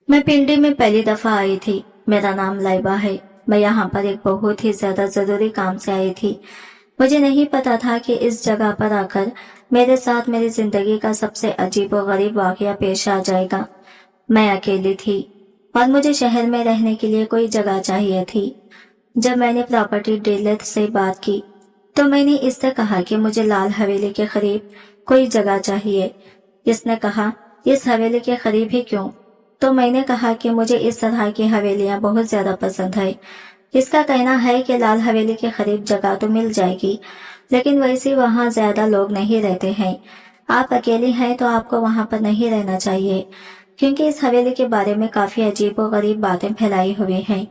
मैं पिंडी में पहली दफा आई थी। मेरा नाम लाइबा है। मैं यहाँ पर एक बहुत ही ज्यादा जरूरी काम से आई थी। मुझे नहीं पता था कि इस जगह पर आकर मेरे साथ मेरी जिंदगी का सबसे अजीब और गरीब वाकया पेश आ जाएगा। मैं अकेली थी और मुझे शहर में रहने के लिए कोई जगह चाहिए थी। जब मैंने प्रॉपर्टी डीलर से बात की तो मैंने इससे कहा कि मुझे लाल हवेली के करीब कोई जगह चाहिए। इसने कहा, इस हवेली के करीब ही क्यों? तो मैंने कहा कि मुझे इस तरह की हवेलियां बहुत ज्यादा पसंद है। इसका कहना है कि लाल हवेली के करीब जगह तो मिल जाएगी, लेकिन वैसे वहां ज्यादा लोग नहीं रहते हैं। आप अकेली हैं तो आपको वहां पर नहीं रहना चाहिए, क्योंकि इस हवेली के बारे में काफी अजीब और गरीब बातें फैलाई हुई हैं।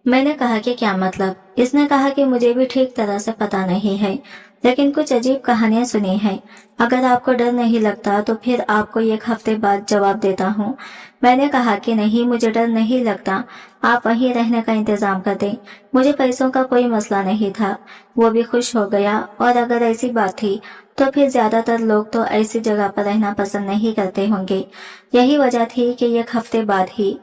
मैंने कहा कि क्या मतलब? इसने कहा कि मुझे भी ठीक तरह से पता नहीं है, लेकिन कुछ अजीब कहानियां सुनी हैं। अगर आपको डर नहीं लगता तो फिर आपको 1 हफ्ते बाद जवाब देता हूँ। मैंने कहा कि नहीं, मुझे डर नहीं लगता, आप वहीं रहने का इंतजाम कर दें। मुझे पैसों का कोई मसला नहीं था। वो भी खुश हो गया। और अगर ऐसी बात थी तो फिर ज्यादातर लोग तो ऐसी जगह पर रहना पसंद नहीं करते होंगे। यही वजह थी कि 1 हफ्ते बाद ही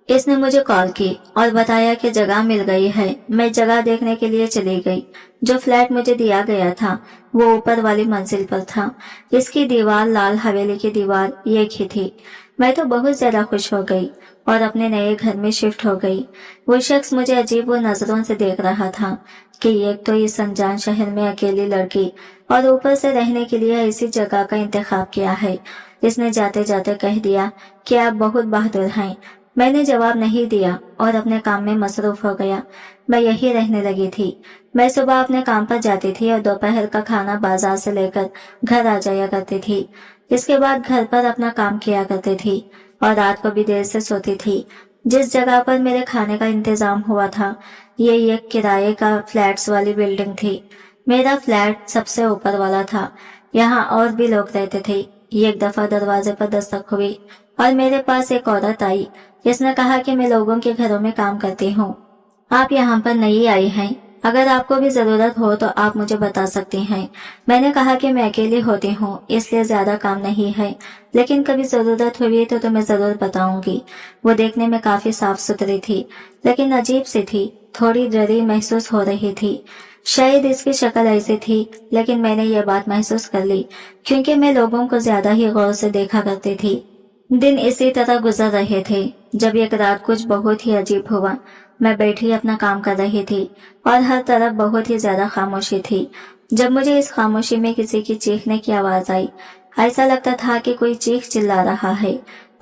इसने मुझे कॉल की और बताया कि जगह मिल गई है। मैं जगह देखने के लिए चली गई। जो फ्लैट मुझे दिया गया था वो ऊपर वाली मंजिल पर था। इसकी दीवार लाल हवेली की दीवार एक ही थी। मैं तो बहुत ज्यादा खुश हो गई और अपने नए घर में शिफ्ट हो गई। वो शख्स मुझे अजीब नजरों से देख रहा था कि एक तो इस अनजान शहर में अकेली लड़की और ऊपर से रहने के लिए ऐसी जगह का इंतखाब किया है। इसने जाते जाते कह दिया कि आप बहुत बहादुर हैं। मैंने जवाब नहीं दिया और अपने काम में मसरूफ हो गया। मैं यही रहने लगी थी। मैं सुबह अपने काम पर जाती थी और दोपहर का खाना बाजार से लेकर घर आ जाया करती थी। इसके बाद घर पर अपना काम किया करती थी और रात को भी देर से सोती थी। जिस जगह पर मेरे खाने का इंतजाम हुआ था ये एक किराए का फ्लैट्स वाली बिल्डिंग थी। मेरा फ्लैट सबसे ऊपर वाला था। यहाँ और भी लोग रहते थे। एक दफा दरवाजे पर दस्तक हुई और मेरे पास एक औरत आई। इसने कहा कि मैं लोगों के घरों में काम करती हूँ। आप यहाँ पर नई आई हैं। अगर आपको भी जरूरत हो तो आप मुझे बता सकती हैं। मैंने कहा कि मैं अकेली होती हूँ, इसलिए ज्यादा काम नहीं है, लेकिन कभी जरूरत हुई तो तुम्हें जरूर बताऊंगी। वो देखने में काफी साफ सुथरी थी, लेकिन अजीब सी थी। थोड़ी डरी महसूस हो रही थी। शायद इसकी शक्ल ऐसी थी, लेकिन मैंने ये बात महसूस कर ली क्योंकि मैं लोगों को ज्यादा ही गौर से देखा करती थी। दिन इसी तरह गुजर रहे थे जब एक रात कुछ बहुत ही अजीब हुआ। मैं बैठी अपना काम कर रही थी और हर तरफ बहुत ही ज्यादा खामोशी थी। जब मुझे इस खामोशी में किसी की चीखने की आवाज आई, ऐसा लगता था कि कोई चीख चिल्ला रहा है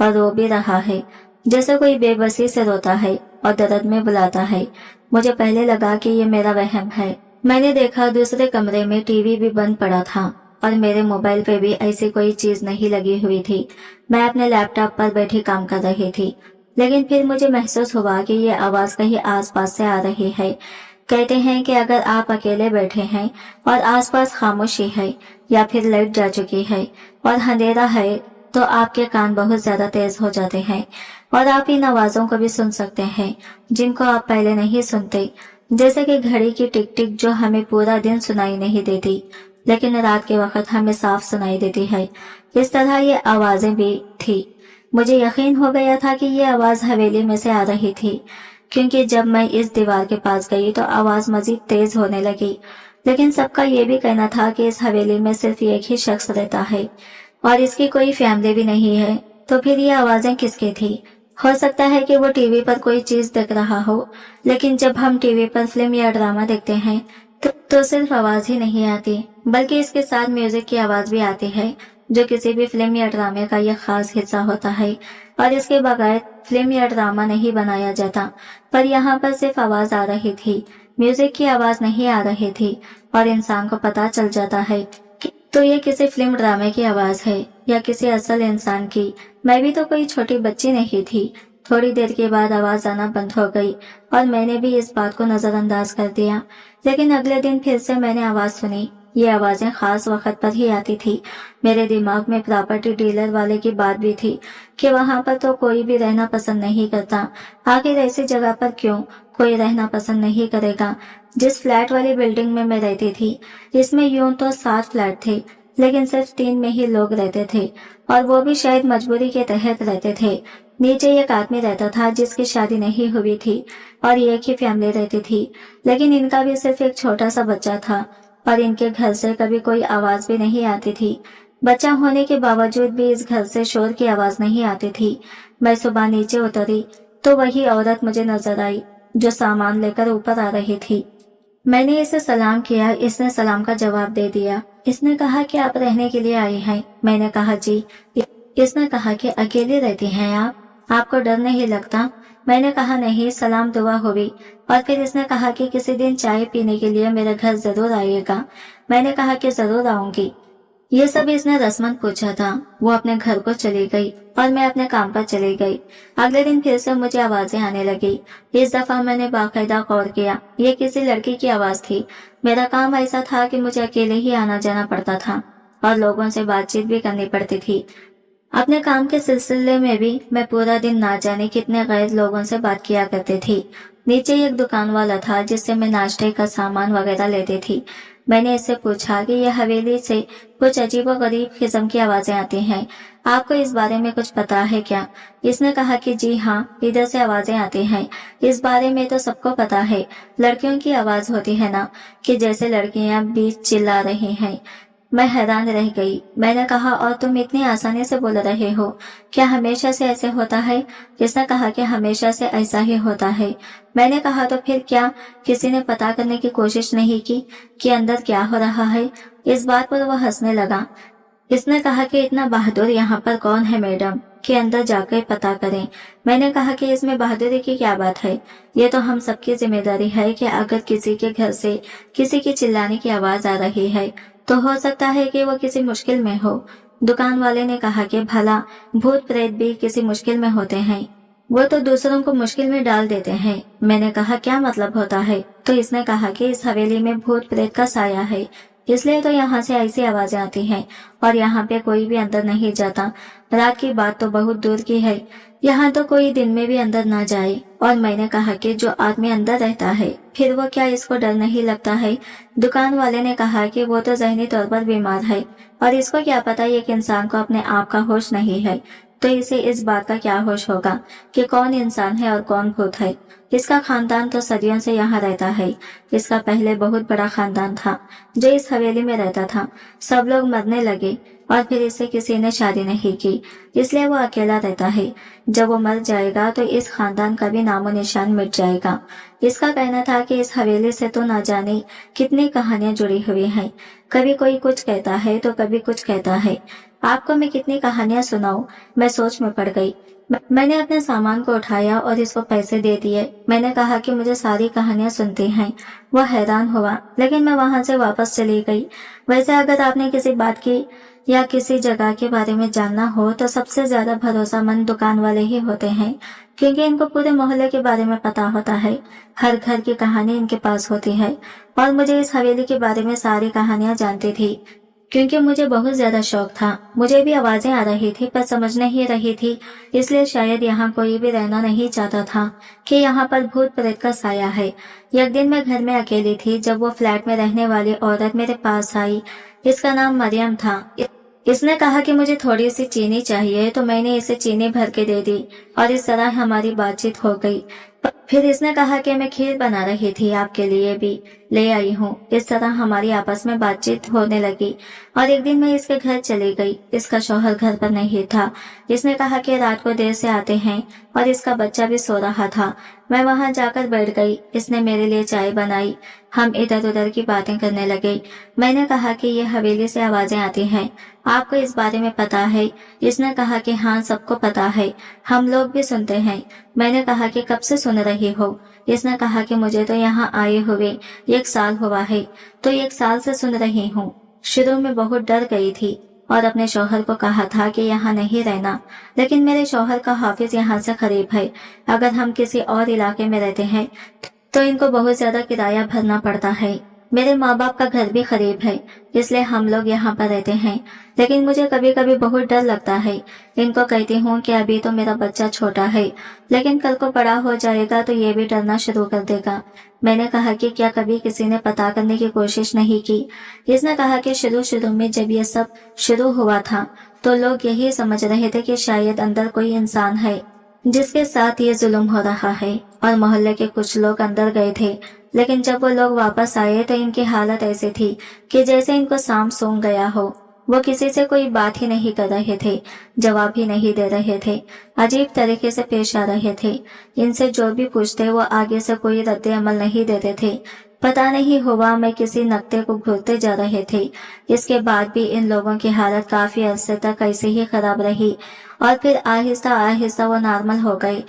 और रो भी रहा है, जैसे कोई बेबसी से रोता है और दर्द में बुलाता है। मुझे पहले लगा कि ये मेरा वहम है। मैंने देखा दूसरे कमरे में टीवी भी बंद पड़ा था और मेरे मोबाइल पे भी ऐसी कोई चीज नहीं लगी हुई थी। मैं अपने लैपटॉप पर बैठी काम कर रही थी, लेकिन फिर मुझे महसूस हुआ कि ये आवाज कहीं आसपास से आ रही है। कहते हैं कि अगर आप अकेले बैठे हैं और आसपास खामोशी है या फिर लाइट जा चुकी है और अंधेरा है तो आपके कान बहुत ज्यादा तेज हो जाते हैं और आप इन आवाजों को भी सुन सकते हैं जिनको आप पहले नहीं सुनते। जैसे कि घड़ी की टिक टिक जो हमें पूरा दिन सुनाई नहीं देती, लेकिन रात के वक्त हमें साफ सुनाई देती है। इस तरह ये आवाजें भी थी। मुझे यकीन हो गया था कि ये आवाज हवेली में से आ रही थी, क्योंकि जब मैं इस दीवार के पास गई तो आवाज मजीद तेज होने लगी। लेकिन सबका ये भी कहना था कि इस हवेली में सिर्फ एक ही शख्स रहता है और इसकी कोई फैमिली भी नहीं है। तो फिर ये आवाजें किसकी थी? हो सकता है कि वो टीवी पर कोई चीज देख रहा हो, लेकिन जब हम टीवी पर फिल्म या ड्रामा देखते हैं तो सिर्फ आवाज ही नहीं आती, बल्कि इसके साथ म्यूजिक की आवाज भी आती है, जो किसी भी फिल्म या ड्रामे का यह खास हिस्सा होता है और इसके बगैर फिल्म या ड्रामा नहीं बनाया जाता। पर यहाँ पर सिर्फ आवाज आ रही थी, म्यूजिक की आवाज नहीं आ रही थी और इंसान को पता चल जाता है कि तो ये किसी फिल्म ड्रामे की आवाज है या किसी असल इंसान की। मैं भी तो कोई छोटी बच्ची नहीं थी। थोड़ी देर के बाद आवाज आना बंद हो गई और मैंने भी इस बात को नजरअंदाज कर दिया। लेकिन अगले दिन फिर से मैंने आवाज सुनी। ये आवाजें खास वक्त पर ही आती थी। मेरे दिमाग में प्रॉपर्टी डीलर वाले की बात भी थी कि वहां पर तो कोई भी रहना पसंद नहीं करता। आखिर ऐसी जगह पर क्यों कोई रहना पसंद नहीं करेगा? जिस फ्लैट वाली बिल्डिंग में मैं रहती थी, इसमें यूं तो 7 फ्लैट थे, लेकिन सिर्फ 3 में ही लोग रहते थे और वो भी शायद मजबूरी के तहत रहते थे। नीचे एक आदमी रहता था जिसकी शादी नहीं हुई थी और एक ही फैमिली रहती थी, लेकिन इनका भी सिर्फ एक छोटा सा बच्चा था और इनके घर से कभी कोई आवाज भी नहीं आती थी। बच्चा होने के बावजूद भी इस घर से शोर की आवाज नहीं आती थी। मैं सुबह नीचे उतरी तो वही औरत मुझे नजर आई जो सामान लेकर ऊपर आ रही थी। मैंने इसे सलाम किया, इसने सलाम का जवाब दे दिया। इसने कहा कि आप रहने के लिए आई हैं। मैंने कहा जी। इसने कहा कि अकेली रहती हैं आप, आपको डर नहीं लगता? मैंने कहा नहीं, सलाम दुआ हुई। और फिर इसने कहा कि किसी दिन चाय पीने के लिए मेरे घर जरूर आइएगा। मैंने कहा कि जरूर आऊंगी। ये सब इसने रस्मन पूछा था। वो अपने घर को चली गई और मैं अपने काम पर चली गई। अगले दिन फिर से मुझे आवाजें आने लगी। इस दफा मैंने बाकायदा गौर किया, ये किसी लड़की की आवाज थी। मेरा काम ऐसा था कि मुझे अकेले ही आना जाना पड़ता था और लोगों से बातचीत भी करनी पड़ती थी। अपने काम के सिलसिले में भी मैं पूरा दिन ना जाने कितने गैर लोगों से बात किया करती थी। नीचे एक दुकान वाला था जिससे मैं नाश्ते का सामान वगैरह लेती थी। मैंने इससे पूछा कि यह हवेली से कुछ अजीबोगरीब किस्म की आवाजें आती हैं, आपको इस बारे में कुछ पता है क्या? इसने कहा कि जी हाँ, इधर से आवाजें आती हैं। इस बारे में तो सबको पता है, लड़कियों की आवाज होती है ना, कि जैसे लड़कियां बीच चिल्ला रही हैं। मैं हैरान रह गई। मैंने कहा और तुम इतनी आसानी से बोल रहे हो, क्या हमेशा से ऐसे होता है? इसने कहा कि हमेशा से ऐसा ही होता है। मैंने कहा तो फिर क्या किसी ने पता करने की कोशिश नहीं की कि अंदर क्या हो रहा है? इस बात पर वह हंसने लगा। इसने कहा कि इतना बहादुर यहाँ पर कौन है मैडम कि अंदर जाकर पता करें। मैंने कहा कि इसमें बहादुरी की क्या बात है, ये तो हम सबकी जिम्मेदारी है कि अगर किसी के घर से किसी की चिल्लाने की आवाज आ रही है तो हो सकता है कि वो किसी मुश्किल में हो। दुकान वाले ने कहा कि भला भूत प्रेत भी किसी मुश्किल में होते हैं, वो तो दूसरों को मुश्किल में डाल देते हैं। मैंने कहा क्या मतलब होता है? तो इसने कहा कि इस हवेली में भूत प्रेत का साया है, इसलिए तो यहाँ से ऐसी आवाजें आती हैं और यहाँ पे कोई भी अंदर नहीं जाता। रात की बात तो बहुत दूर की है, यहाँ तो कोई दिन में भी अंदर ना जाए। और मैंने कहा कि जो आदमी अंदर रहता है फिर वो क्या इसको डर नहीं लगता है? दुकान वाले ने कहा कि वो तो ज़हनी तौर पर बीमार है और इसको क्या पता एक इंसान को अपने आप का होश नहीं है, तो इसे इस बात का क्या होश होगा कि कौन इंसान है और कौन भूत है। इसका खानदान तो सदियों से यहाँ रहता है। इसका पहले बहुत बड़ा खानदान था जो इस हवेली में रहता था। सब लोग मरने लगे और फिर इससे किसी ने शादी नहीं की, इसलिए वो अकेला रहता है। जब वो मर जाएगा तो इस खानदान का भी नामो निशान मिट जाएगा। इसका कहना था कि इस हवेली से तो ना जाने कितनी कहानियां जुड़ी हुई हैं। कभी कोई कुछ कहता है तो कभी कुछ कहता है। आपको मैं कितनी कहानियां सुनाऊं? मैं सोच में पड़ गई। मैंने अपने सामान को उठाया और इसको पैसे दे दिए। मैंने कहा कि मुझे सारी कहानियां सुनती हैं। वह हैरान हुआ, लेकिन मैं वहां से वापस चली गई। वैसे अगर आपने किसी बात की या किसी जगह के बारे में जानना हो तो सबसे ज्यादा भरोसेमंद दुकान वाले ही होते हैं, क्योंकि इनको पूरे मोहल्ले के बारे में पता होता है। हर घर की कहानी इनके पास होती है और मुझे इस हवेली के बारे में सारी कहानियां जानती थी, क्योंकि मुझे बहुत ज्यादा शौक था। मुझे भी आवाजें आ रही थी पर समझ नहीं रही थी, इसलिए शायद यहाँ कोई भी रहना नहीं चाहता था कि यहाँ पर भूत प्रेत का साया है। एक दिन मैं घर में अकेली थी जब वो फ्लैट में रहने वाली औरत मेरे पास आई। इसका नाम मरियम था। इसने कहा कि मुझे थोड़ी सी चीनी चाहिए, तो मैंने इसे चीनी भर के दे दी और इस तरह हमारी बातचीत हो गई। फिर इसने कहा कि मैं खीर बना रही थी, आपके लिए भी ले आई हूँ। इस तरह हमारी आपस में बातचीत होने लगी और एक दिन मैं इसके घर चली गई। इसका शौहर घर पर नहीं था। इसने कहा कि रात को देर से आते हैं और इसका बच्चा भी सो रहा था। मैं वहां जाकर बैठ गई। इसने मेरे लिए चाय बनाई। हम इधर उधर की बातें करने लगे। मैंने कहा कि ये हवेली से आवाजें आती हैं, आपको इस बारे में पता है? इसने कहा कि हाँ, सबको पता है, हम लोग भी सुनते हैं। मैंने कहा कि कब से सुन रही हो? इसने कहा कि मुझे तो यहाँ आए हुए 1 साल हुआ है, तो 1 साल से सुन रही हूँ। शुरू में बहुत डर गई थी और अपने शौहर को कहा था कि यहाँ नहीं रहना, लेकिन मेरे शौहर का ऑफिस यहाँ से करीब है। अगर हम किसी और इलाके में रहते हैं तो इनको बहुत ज्यादा किराया भरना पड़ता है। मेरे माँ बाप का घर भी करीब है, इसलिए हम लोग यहाँ पर रहते हैं। लेकिन मुझे कभी कभी बहुत डर लगता है। इनको कहती हूँ कि अभी तो मेरा बच्चा छोटा है, लेकिन कल को बड़ा हो जाएगा तो ये भी डरना शुरू कर देगा। मैंने कहा कि क्या कभी किसी ने पता करने की कोशिश नहीं की? इसने कहा कि शुरू शुरू में जब ये सब शुरू हुआ था तो लोग यही समझ रहे थे कि शायद अंदर कोई इंसान है, जिसके साथ ये जुल्म हो रहा है। और मोहल्ले के कुछ लोग अंदर गए थे, लेकिन जब वो लोग वापस आए तो इनकी हालत ऐसी थी कि जैसे इनको सांप सूंघ गया हो। वो किसी से कोई बात ही नहीं कर रहे थे, जवाब ही नहीं दे रहे थे, अजीब तरीके से पेश आ रहे थे। इनसे जो भी पूछते वो आगे से कोई रद्द अमल नहीं देते थे। पता नहीं हुआ मैं किसी नक्ते को घूरते जा रहे थे। इसके बाद भी इन लोगों की हालत काफी अरसे तक ऐसे ही खराब रही और फिर आहिस्ता आहिस्ता वो नॉर्मल हो गए।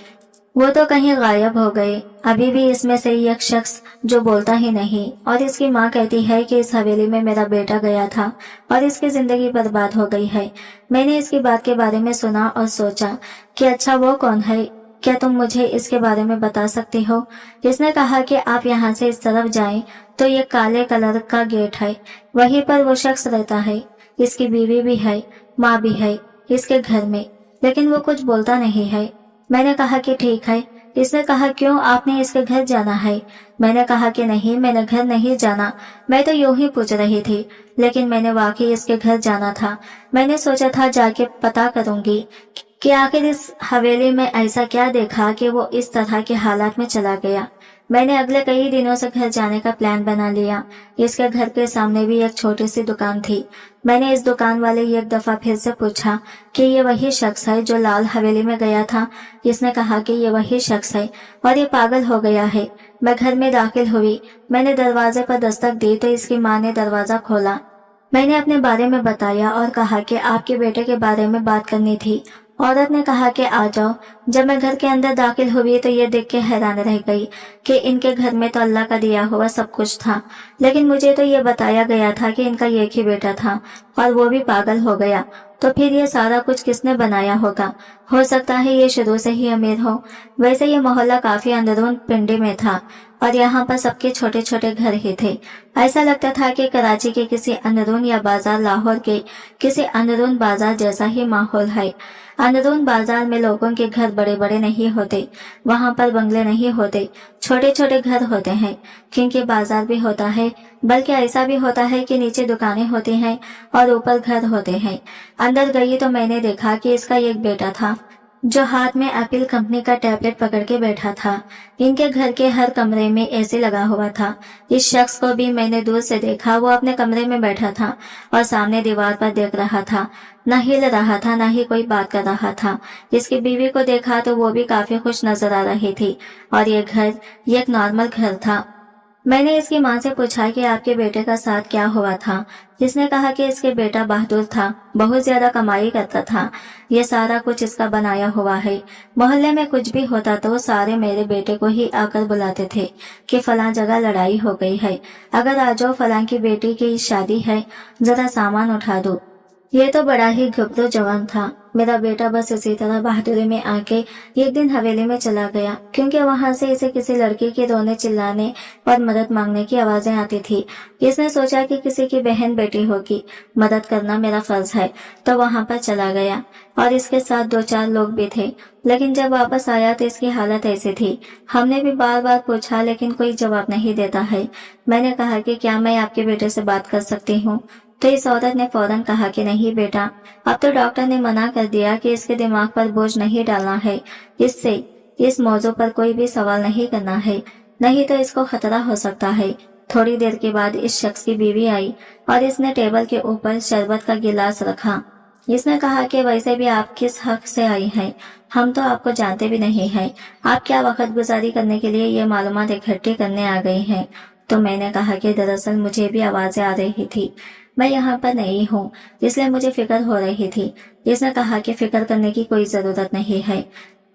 वो तो कहीं गायब हो गए। अभी भी इसमें से एक शख्स जो बोलता ही नहीं, और इसकी माँ कहती है कि इस हवेली में मेरा बेटा गया था और इसकी जिंदगी बर्बाद हो गई है। मैंने इसकी बात के बारे में सुना और सोचा कि अच्छा वो कौन है, क्या तुम मुझे इसके बारे में बता सकती हो। इसने कहा कि आप यहाँ से इस तरफ जाएं तो ये काले कलर का गेट है, वहीं पर वो शख्स रहता है। इसकी बीवी भी है, माँ भी है इसके घर में, लेकिन वो कुछ बोलता नहीं है। मैंने कहा कि ठीक है। इसने कहा क्यों, आपने इसके घर जाना है। मैंने कहा कि नहीं, मैंने घर नहीं जाना, मैं तो यूं ही पूछ रही थी, लेकिन मैंने वाकई इसके घर जाना था। मैंने सोचा था जाके पता करूंगी कि आखिर इस हवेली में ऐसा क्या देखा कि वो इस तरह के हालात में चला गया। मैंने अगले कई दिनों से घर जाने का प्लान बना लिया। इसके घर के सामने भी एक छोटी सी दुकान थी। मैंने इस दुकान वाले एक दफा फिर से पूछा कि ये वही शख्स है जो लाल हवेली में गया था। इसने कहा कि ये वही शख्स है और ये पागल हो गया है। मैं घर में दाखिल हुई। मैंने दरवाजे पर दस्तक दी तो इसकी माँ ने दरवाजा खोला। मैंने अपने बारे में बताया और कहा कि आपके बेटे के बारे में बात करनी थी। औरत ने कहा कि आ जाओ। जब मैं घर के अंदर दाखिल हुई तो ये देख के हैरान रह गई कि इनके घर में तो अल्लाह का दिया हुआ सब कुछ था, लेकिन मुझे तो ये बताया गया था कि इनका एक ही बेटा था और वो भी पागल हो गया। तो फिर ये सारा कुछ किसने बनाया होगा। हो सकता है ये शुरू से ही अमीर हो। वैसे ये मोहल्ला काफी अंदरून पिंडी में था और यहाँ पर सबके छोटे छोटे घर ही थे। ऐसा लगता था कि कराची के किसी अंदरून या बाजार, लाहौर के किसी अंदरून बाजार जैसा ही माहौल है। अंदरून बाजार में लोगों के घर बड़े बड़े नहीं होते, वहाँ पर बंगले नहीं होते, छोटे छोटे घर होते हैं, क्योंकि बाजार भी होता है, बल्कि ऐसा भी होता है कि नीचे दुकानें होती हैं और ऊपर घर होते हैं। अंदर गई तो मैंने देखा कि इसका एक बेटा था जो हाथ में एप्पल कंपनी का टैबलेट पकड़ के बैठा था। इनके घर के हर कमरे में एसी लगा हुआ था। इस शख्स को भी मैंने दूर से देखा। वो अपने कमरे में बैठा था और सामने दीवार पर देख रहा था, न हिल रहा था, न ही कोई बात कर रहा था। इसकी बीवी को देखा तो वो भी काफी खुश नजर आ रही थी और ये घर एक नॉर्मल घर था। मैंने इसकी माँ से पूछा कि आपके बेटे का साथ क्या हुआ था। इसने कहा कि इसके बेटा बहादुर था, बहुत ज्यादा कमाई करता था, ये सारा कुछ इसका बनाया हुआ है। मोहल्ले में कुछ भी होता तो सारे मेरे बेटे को ही आकर बुलाते थे कि फलां जगह लड़ाई हो गई है, अगर आ जाओ, फलां की बेटी की शादी है, जरा सामान उठा दो। ये तो बड़ा ही घबरू जवान था। मेरा बेटा बस इसी तरह बहादुरी में आके एक दिन हवेली में चला गया, क्योंकि वहां से इसे किसी लड़की के रोने चिल्लाने और मदद मांगने की आवाजें आती थी। इसने सोचा कि किसी की बहन बेटी होगी, मदद करना मेरा फर्ज है, तो वहां पर चला गया और इसके साथ 2-4 लोग भी थे। लेकिन जब वापस आया तो इसकी हालत ऐसी थी। हमने भी बार बार पूछा लेकिन कोई जवाब नहीं देता है। मैंने कहा कि क्या मैं आपके बेटे से बात कर सकती हूँ, तो इस औरत ने फौरन कहा कि नहीं बेटा, अब तो डॉक्टर ने मना कर दिया कि इसके दिमाग पर बोझ नहीं डालना है, इससे इस मौजू पर कोई भी सवाल नहीं करना है, नहीं तो इसको खतरा हो सकता है। थोड़ी देर के बाद इस शख्स की बीवी आई और इसने टेबल के ऊपर शरबत का गिलास रखा। इसने कहा कि वैसे भी आप किस हक से आई हैं, हम तो आपको जानते भी नहीं हैं, आप क्या वक्त गुजारी करने के लिए ये मालूमात इकट्ठी करने आ गई हैं। तो मैंने कहा कि दरअसल मुझे भी आवाजें आ रही थी, मैं यहाँ पर नहीं हूँ, इसलिए मुझे फिक्र हो रही थी। इसने कहा कि फिक्र करने की कोई जरूरत नहीं है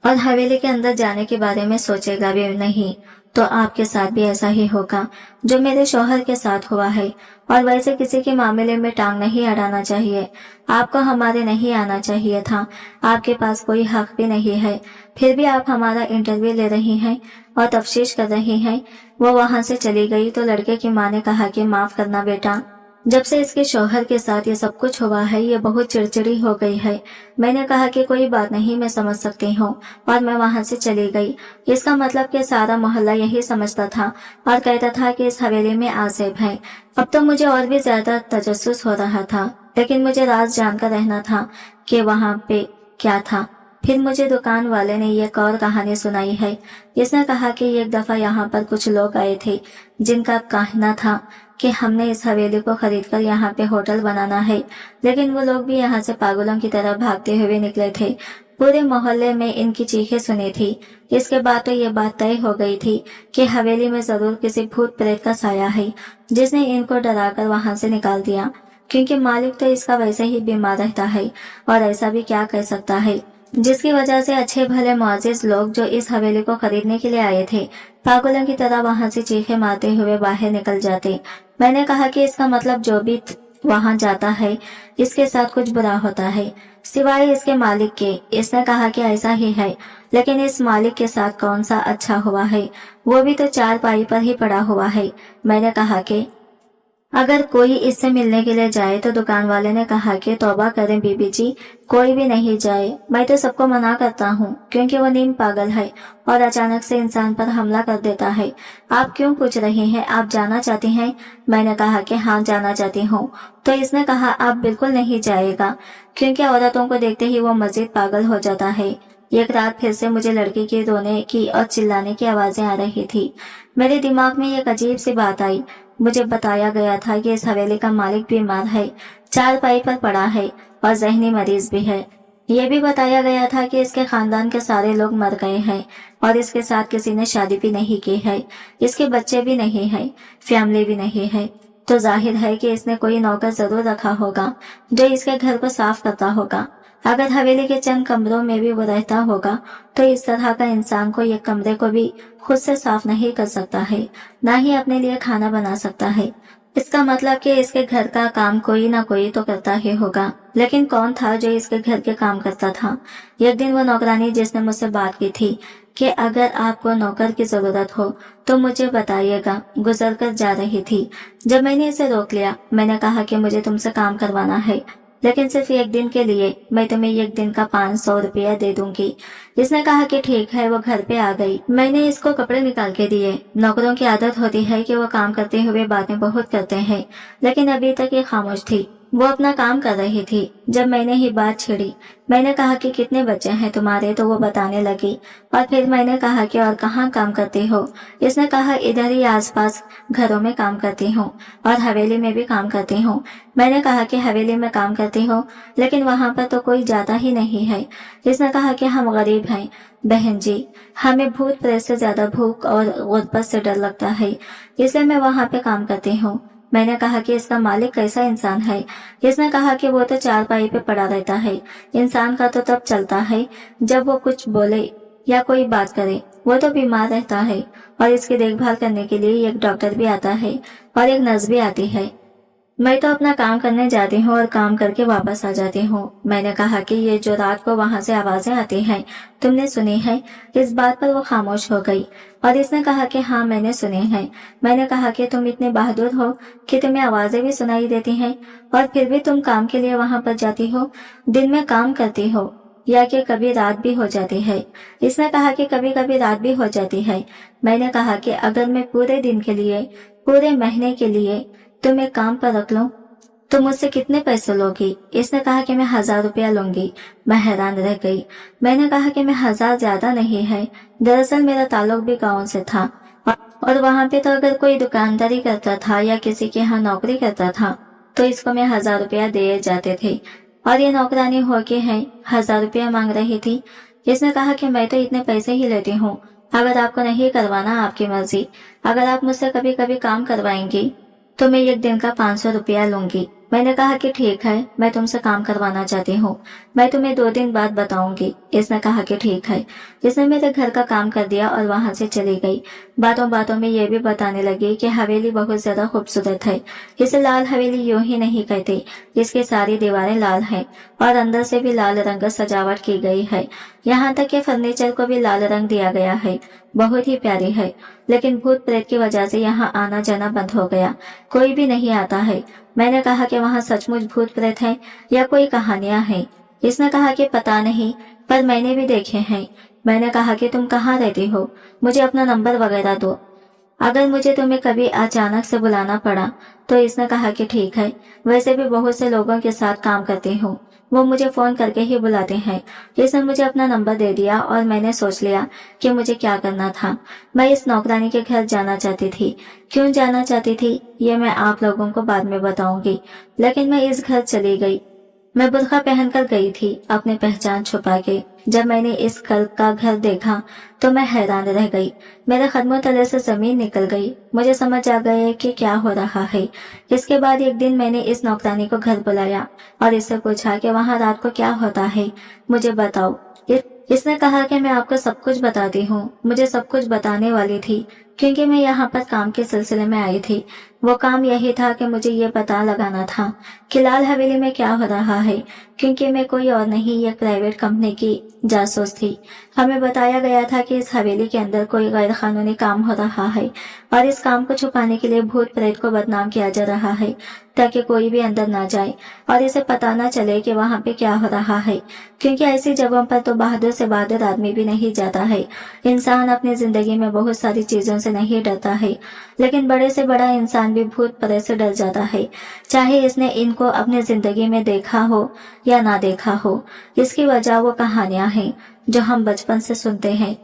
और हवेली के अंदर जाने के बारे में सोचेगा भी नहीं, तो आपके साथ भी ऐसा ही होगा जो मेरे शौहर के साथ हुआ है। और वैसे किसी के मामले में टांग नहीं अड़ाना चाहिए, आपको हमारे नहीं आना चाहिए था, आपके पास कोई हक भी नहीं है, फिर भी आप हमारा इंटरव्यू ले रही हैं और तफ्तीश कर रही हैं। वो वहां से चली गई तो लड़के की माँ ने कहा कि माफ करना बेटा, जब से इसके शौहर के साथ ये सब कुछ हुआ है ये बहुत चिड़चिड़ी हो गई है। मैंने कहा कि कोई बात नहीं, मैं समझ सकती हूँ, और मैं वहां से चली गई। इसका मतलब कि सारा मोहल्ला यही समझता था और कहता था कि इस हवेली में आसेब है। अब तो मुझे और भी ज्यादा तजस्सुस हो रहा था, लेकिन मुझे राज जानकर रहना था कि वहाँ पे क्या था। फिर मुझे दुकान वाले ने एक और कहानी सुनाई है। इसने कहा कि एक दफा यहाँ पर कुछ लोग आए थे जिनका कहना था कि हमने इस हवेली को खरीदकर यहाँ पे होटल बनाना है, लेकिन वो लोग भी यहाँ से पागलों की तरह भागते हुए निकले थे। पूरे मोहल्ले में इनकी चीखें सुनी थी। इसके बाद तो ये बात तय हो गई थी कि हवेली में जरूर किसी भूत प्रेत का साया है जिसने इनको डराकर वहां से निकाल दिया, क्योंकि मालिक तो इसका वैसे ही बीमार रहता है और ऐसा भी क्या कह सकता है, जिसकी वजह से अच्छे भले मुआजिज लोग जो इस हवेली को खरीदने के लिए आए थे पागलों की तरह वहां से चीखें मारते हुए बाहर निकल जाते। मैंने कहा कि इसका मतलब जो भी वहां जाता है इसके साथ कुछ बुरा होता है, सिवाय इसके मालिक के। इसने कहा कि ऐसा ही है, लेकिन इस मालिक के साथ कौन सा अच्छा हुआ है, वो भी तो चारपाई पर ही पड़ा हुआ है। मैंने कहा कि अगर कोई इससे मिलने के लिए जाए तो दुकान वाले ने कहा कि तौबा करें बीबी जी, कोई भी नहीं जाए। मैं तो सबको मना करता हूँ क्योंकि वो नीम पागल है और अचानक से इंसान पर हमला कर देता है। आप क्यों पूछ रही हैं, आप जाना चाहती हैं? मैंने कहा कि हाँ जाना चाहती हूँ। तो इसने कहा आप बिल्कुल नहीं जाएगा, क्योंकि औरतों को देखते ही वो मजीद पागल हो जाता है। एक रात फिर से मुझे लड़की के रोने की और चिल्लाने की आवाजें आ रही थी। मेरे दिमाग में एक अजीब सी बात आई। मुझे बताया गया था कि इस हवेली का मालिक बीमार है, चारपाई पर पड़ा है और जहनी मरीज भी है। ये भी बताया गया था कि इसके खानदान के सारे लोग मर गए हैं और इसके साथ किसी ने शादी भी नहीं की है, इसके बच्चे भी नहीं है, फैमिली भी नहीं है। तो जाहिर है कि इसने कोई नौकर जरूर रखा होगा जो इसके घर को साफ करता होगा। अगर हवेली के चंद कमरों में भी वो रहता होगा तो इस तरह का इंसान को एक कमरे को भी खुद से साफ नहीं कर सकता है, ना ही अपने लिए खाना बना सकता है। इसका मतलब कि इसके घर का काम कोई ना कोई तो करता ही होगा, लेकिन कौन था जो इसके घर के काम करता था? एक दिन वो नौकरानी जिसने मुझसे बात की थी कि अगर आपको नौकर की जरूरत हो तो मुझे बताइएगा, गुजर कर जा रही थी। जब मैंने इसे रोक लिया, मैंने कहा कि मुझे तुमसे काम करवाना है, लेकिन सिर्फ एक दिन के लिए। मैं तुम्हें एक दिन का 500 रुपया दे दूंगी। इसने कहा कि ठीक है। वो घर पे आ गई। मैंने इसको कपड़े निकाल के दिए। नौकरों की आदत होती है कि वो काम करते हुए बातें बहुत करते हैं, लेकिन अभी तक ये खामोश थी। वो अपना काम कर रही थी। जब मैंने ही बात छेड़ी, मैंने कहा कि कितने बच्चे हैं तुम्हारे, तो वो बताने लगी। और फिर मैंने कहा कि और कहाँ काम करती हो? इसने कहा इधर ही आसपास घरों में काम करती हूँ और हवेली में भी काम करती हूँ। मैंने कहा कि हवेली में काम करती हो, लेकिन वहाँ पर तो कोई जाता ही नहीं है। इसने कहा कि हम गरीब हैं बहन जी, हमें भूत प्रेत से ज्यादा भूख और गुर्बत से डर लगता है, इसलिए मैं वहाँ पे काम करती हूँ। मैंने कहा कि इसका मालिक कैसा इंसान है? इसने कहा कि वो तो चारपाई पे पड़ा रहता है। इंसान का तो तब चलता है जब वो कुछ बोले या कोई बात करे। वो तो बीमार रहता है और इसकी देखभाल करने के लिए एक डॉक्टर भी आता है और एक नर्स भी आती है। मैं तो अपना काम करने जाती हूँ और काम करके वापस आ जाती हूँ। मैंने कहा कि ये जो रात को वहाँ से आवाजें आती हैं, तुमने सुनी है? इस बात पर वो खामोश हो गई और इसने कहा कि हाँ मैंने सुनी है। मैंने कहा कि तुम इतने बहादुर हो कि तुम्हें आवाजें भी सुनाई देती हैं और फिर भी तुम काम के लिए वहाँ पर जाती हो, दिन में काम करती हो या कि कभी रात भी हो जाती है? इसने कहा कि कभी कभी रात भी हो जाती है। मैंने कहा कि अगर मैं पूरे दिन के लिए, पूरे महीने के लिए तुम्हें काम पर रख लूं तो मुझसे कितने पैसे लोगी? इसने कहा कि मैं 1000 रुपया लूंगी। मैं हैरान रह गई। मैंने कहा कि मैं 1000 ज्यादा नहीं है, दरअसल मेरा ताल्लुक भी गाँव से था और वहाँ पे तो अगर कोई दुकानदारी करता था या किसी के यहाँ नौकरी करता था तो इसको मैं 1000 रुपया दिए जाते थे, और ये नौकरानी होके है 1000 रुपया मांग रही थी। इसने कहा कि मैं तो इतने पैसे ही लेती हूँ, अगर आपको नहीं करवाना आपकी मर्जी। अगर आप मुझसे कभी कभी काम करवाएंगी तो मैं एक दिन का 500 रुपया लूंगी। मैंने कहा कि ठीक है, मैं तुमसे काम करवाना चाहती हूँ, मैं तुम्हें 2 दिन बाद बताऊंगी। इसने कहा कि ठीक है। इसने मेरे घर का काम कर दिया और वहां से चली गई। बातों बातों में ये भी बताने लगी कि हवेली बहुत ज्यादा खूबसूरत है। इसे लाल हवेली यूं ही नहीं कहते, इसकी सारी दीवारें लाल हैं और अंदर से भी लाल रंग सजावट की गई है। यहाँ तक कि फर्नीचर को भी लाल रंग दिया गया है। बहुत ही प्यारी है, लेकिन भूत प्रेत की वजह से यहाँ आना जाना बंद हो गया, कोई भी नहीं आता है। मैंने कहा कि वहाँ सचमुच भूत प्रेत है या कोई कहानियां हैं? इसने कहा कि पता नहीं, पर मैंने भी देखे हैं। मैंने कहा कि तुम कहाँ रहती हो, मुझे अपना नंबर वगैरह दो। अगर मुझे तुम्हें कभी अचानक से बुलाना पड़ा तो इसने कहा कि ठीक है, वैसे भी बहुत से लोगों के साथ काम करती हूँ, वो मुझे फोन करके ही बुलाते हैं। इसने मुझे अपना नंबर दे दिया और मैंने सोच लिया कि मुझे क्या करना था। मैं इस नौकरानी के घर जाना चाहती थी। क्यों जाना चाहती थी ये मैं आप लोगों को बाद में बताऊंगी, लेकिन मैं इस घर चली गई। मैं बुर्का पहनकर गई थी, अपनी पहचान छुपा के। जब मैंने इस कल का घर देखा तो मैं हैरान रह गई। मेरे कदमों तले से जमीन निकल गई। मुझे समझ आ गया कि क्या हो रहा है। इसके बाद एक दिन मैंने इस नौकरानी को घर बुलाया और इससे पूछा कि वहाँ रात को क्या होता है, मुझे बताओ। इसने कहा कि मैं आपको सब कुछ बताती हूँ। मुझे सब कुछ बताने वाली थी क्योंकि मैं यहाँ पर काम के सिलसिले में आई थी। वो काम यही था कि मुझे ये पता लगाना था कि लाल हवेली में क्या हो रहा है, क्योंकि मैं कोई और नहीं, एक प्राइवेट कंपनी की जासूस थी। हमें बताया गया था कि इस हवेली के अंदर कोई गैर कानूनी काम हो रहा है और इस काम को छुपाने के लिए भूत प्रेत को बदनाम किया जा रहा है ताकि कोई भी अंदर ना जाए और इसे पता ना चले कि वहाँ पे क्या हो रहा है, क्योंकि ऐसी जगहों पर तो बहादुर से बहादुर आदमी भी नहीं जाता है। इंसान अपनी जिंदगी में बहुत सारी चीजों से नहीं डरता है, लेकिन बड़े से बड़ा इंसान भी भूत प्रेत से डर जाता है, चाहे इसने इनको अपनी जिंदगी में देखा हो या ना देखा हो। इसकी वजह वो कहानियां हैं जो हम बचपन से सुनते हैं,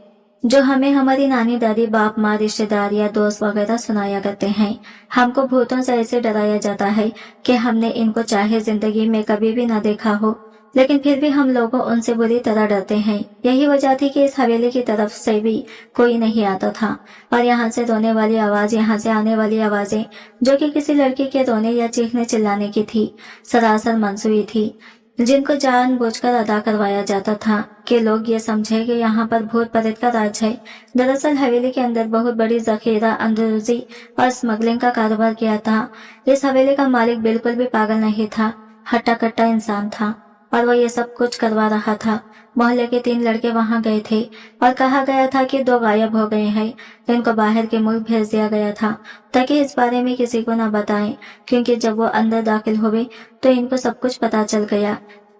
जो हमें हमारी नानी दादी बाप माँ रिश्तेदार या दोस्त वगैरह सुनाया करते हैं। हमको भूतों से ऐसे डराया जाता है कि हमने इनको चाहे जिंदगी में कभी भी ना देखा हो, लेकिन फिर भी हम लोगों उनसे बुरी तरह डरते हैं। यही वजह थी कि इस हवेली की तरफ से भी कोई नहीं आता था और यहाँ से रोने वाली आवाज, यहाँ से आने वाली आवाजें जो कि किसी लड़की के रोने या चीखने चिल्लाने की थी, सरासर मनसूई थी, जिनको जानबूझकर अदा करवाया जाता था कि लोग ये समझे कि यहाँ पर भूत प्रेत का राज है। दरअसल हवेली के अंदर बहुत बड़ी जखीरा, अंदरूजी और स्मगलिंग का कारोबार किया था। इस हवेली का मालिक बिल्कुल भी पागल नहीं था, हट्टा कट्टा इंसान था और वो ये सब कुछ करवा रहा था। मोहल्ले के 3 लड़के वहां गए थे और कहा गया था कि 2 गायब हो गए हैं। इनको बाहर के मुल्क भेज दिया गया था ताकि इस बारे में किसी को न बताएं, क्योंकि जब वो अंदर दाखिल हुए तो इनको सब कुछ पता चल गया।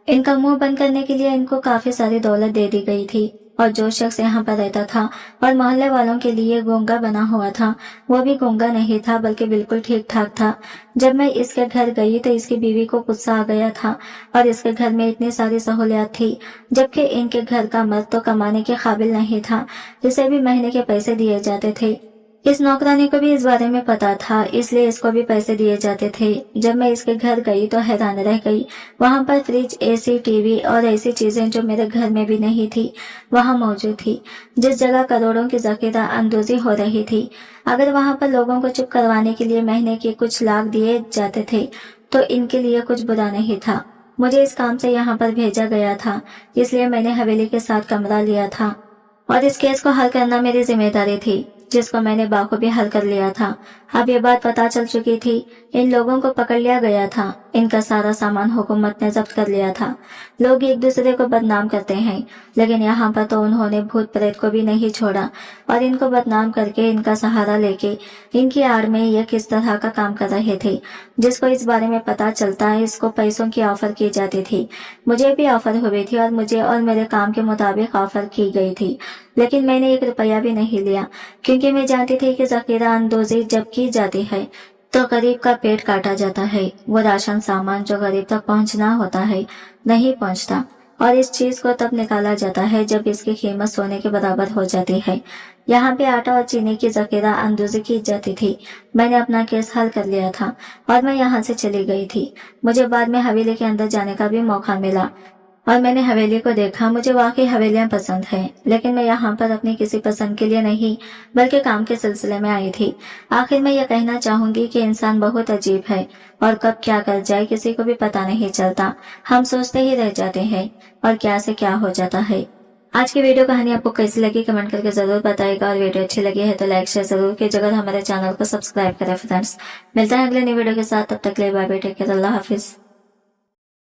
इनका मुंह बंद करने के लिए इनको काफी सारी दौलत दे दी गई थी और जो शख्स यहाँ पर रहता था और मोहल्ले वालों के लिए गूंगा बना हुआ था, वो भी गूंगा नहीं था बल्कि बिल्कुल ठीक ठाक था। जब मैं इसके घर गई तो इसकी बीवी को गुस्सा आ गया था और इसके घर में इतनी सारी सहूलियत थी, जबकि इनके घर का मर्द तो कमाने के काबिल नहीं था, इसे भी महीने के पैसे दिए जाते थे। इस नौकरानी को भी इस बारे में पता था, इसलिए इसको भी पैसे दिए जाते थे। जब मैं इसके घर गई तो हैरान रह गई। वहां पर फ्रिज, एसी, टीवी और ऐसी चीजें जो मेरे घर में भी नहीं थी वहां मौजूद थी। जिस जगह करोड़ों की जखीरा अंदोजी हो रही थी, अगर वहां पर लोगों को चुप करवाने के लिए महीने के कुछ लाख दिए जाते थे तो इनके लिए कुछ बुरा नहीं था। मुझे इस काम से यहाँ पर भेजा गया था, इसलिए मैंने हवेली के साथ कमरा लिया था और इस केस को हल करना मेरी जिम्मेदारी थी, जिसको मैंने बाखूबी हल कर लिया था। अब ये बात पता चल चुकी थी, इन लोगों को पकड़ लिया गया था, इनका सारा सामान हुकूमत ने जब्त कर लिया था। लोग एक दूसरे को बदनाम करते हैं, लेकिन यहाँ पर तो उन्होंने भूत प्रेत को भी नहीं छोड़ा और इनको बदनाम करके इनका सहारा लेके इनकी आड़ में ये किस तरह का काम कर रहे थे। जिसको इस बारे में पता चलता है, इसको पैसों की ऑफर की जाती थी। मुझे भी ऑफर हुई थी और मुझे और मेरे काम के मुताबिक ऑफर की गई थी, लेकिन मैंने 1 रुपया भी नहीं लिया, क्योंकि मैं जानती थी कि जखीरा अंदोजी जब की जाती है तो गरीब का पेट काटा जाता है। वो राशन सामान जो गरीब तक पहुंचना होता है नहीं पहुंचता और इस चीज को तब निकाला जाता है जब इसकी कीमत सोने के बराबर हो जाती है। यहाँ पे आटा और चीनी की जखीरा अंदोजी की जाती थी। मैंने अपना केस हल कर लिया था और मैं यहाँ से चली गई थी। मुझे बाद में हवेली के अंदर जाने का भी मौका मिला और मैंने हवेली को देखा। मुझे वाकई हवेलियां पसंद है, लेकिन मैं यहाँ पर अपनी किसी पसंद के लिए नहीं बल्कि काम के सिलसिले में आई थी। आखिर मैं ये कहना चाहूंगी कि इंसान बहुत अजीब है और कब क्या कर जाए किसी को भी पता नहीं चलता। हम सोचते ही रह जाते हैं और क्या से क्या हो जाता है। आज की वीडियो कहानी आपको कैसी लगी कमेंट करके जरूर बताएगा और वीडियो अच्छी लगी है तो लाइक शेयर जरूर कीजिएगा और हमारे चैनल को सब्सक्राइब करें फ्रेंड्स। मिलते हैं अगले नई वीडियो के साथ, तब तक के लिए बाय बाय, टेक केयर, अल्लाह हाफिज।